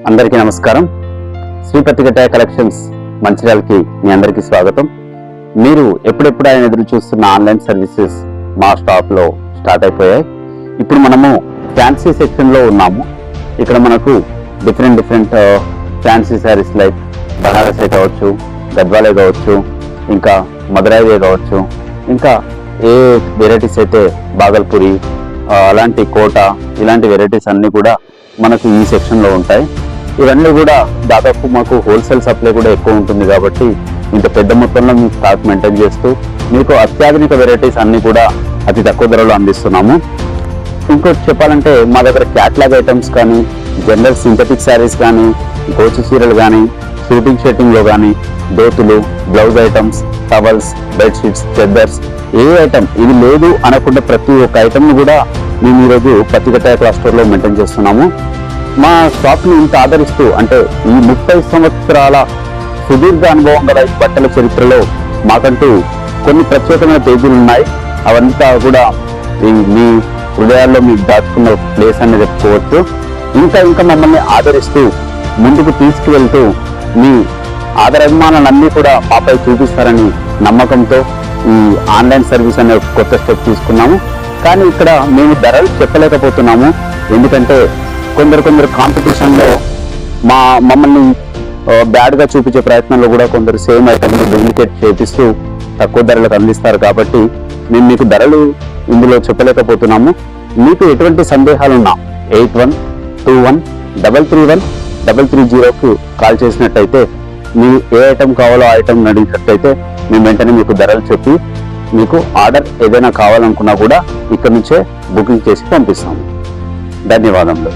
అందరికీ నమస్కారం. శ్రీ పత్తికట్టాయ కలెక్షన్స్ మంచిర్యాలకి మీ అందరికీ స్వాగతం. మీరు ఎప్పుడెప్పుడు ఆయన ఎదురు చూస్తున్న ఆన్లైన్ సర్వీసెస్ మా స్టాప్ లో స్టార్ట్ అయిపోయాయి. ఇప్పుడు మనము ఫ్యాన్సీ సెక్షన్ లో ఉన్నాము. ఇక్కడ మనకు డిఫరెంట్ ఫ్యాన్సీ శారీస్ లైక్ బనారసే కావచ్చు, గద్వాలే కావచ్చు, ఇంకా మదురైవే కావచ్చు, ఇంకా ఏ వెరైటీస్ అయితే బాగల్పూరి అలాంటి కోట ఇలాంటి వెరైటీస్ అన్ని కూడా మనకు ఈ సెక్షన్ లో ఉంటాయి. ఇవన్నీ కూడా దాదాపు మాకు హోల్సేల్ సప్లై కూడా ఎక్కువ ఉంటుంది కాబట్టి ఇంత పెద్ద మొత్తంలో మేము స్టాక్ మెయింటైన్ చేస్తూ మీకు అత్యాధునిక వెరైటీస్ అన్ని కూడా అతి తక్కువ ధరలో అందిస్తున్నాము. ఇంకోటి చెప్పాలంటే మా దగ్గర క్యాట్లాగ్ ఐటమ్స్ కానీ, జనరల్ సింథటిక్ శారీస్ కానీ, గోచి చీరలు కానీ, షూటింగ్ షర్టింగ్ లో కానీ, దోతులు, బ్లౌజ్ ఐటమ్స్, టవల్స్, బెడ్షీట్స్, చెద్దర్స్, ఏ ఐటమ్ ఇది లేదు అనకుండా ప్రతి ఒక్క ఐటమ్ ని కూడా మేము ఈరోజు పత్తికట్టాయ క్లాస్ స్టోర్ లో మెయింటైన్ చేస్తున్నాము. మా షాప్ ని ఇంత ఆదరిస్తూ అంటే ఈ 30 సంవత్సరాల సుదీర్ఘ అనుభవం గల బట్టల చరిత్రలో మాకంటూ కొన్ని ప్రత్యేకమైన పేజీలు ఉన్నాయి. అవంతా కూడా మీ హృదయాల్లో మీకు దాచుకున్న ప్లేస్ అని చెప్పుకోవచ్చు. ఇంకా మమ్మల్ని ఆదరిస్తూ ముందుకు తీసుకువెళ్తూ మీ ఆదరాభిమానాలన్నీ కూడా మాపై చూపిస్తారని నమ్మకంతో ఈ ఆన్లైన్ సర్వీస్ అనే కొత్త స్టెప్ తీసుకున్నాము. కానీ ఇక్కడ మేము ధరలు చెప్పలేకపోతున్నాము. ఎందుకంటే కొందరు కాంపిటీషన్లో మమ్మల్ని బ్యాడ్ గా చూపించే ప్రయత్నంలో కూడా కొందరు సేమ్ ఐటమ్ డూప్లికేట్ చేపిస్తూ తక్కువ ధరలకు అందిస్తారు. కాబట్టి మేము మీకు ధరలు ఇందులో చెప్పలేకపోతున్నాము. మీకు ఎటువంటి సందేహాలున్నా 8121331330కు కాల్ చేసినట్టయితే మీ ఏ ఐటమ్ కావాలో ఆ ఐటమ్ అడిగినట్టయితే మేము వెంటనే మీకు ధరలు చెప్పి మీకు ఆర్డర్ ఏదైనా కావాలనుకున్నా కూడా ఇక్కడ నుంచే బుకింగ్ చేసి పంపిస్తాము. ధన్యవాదములు.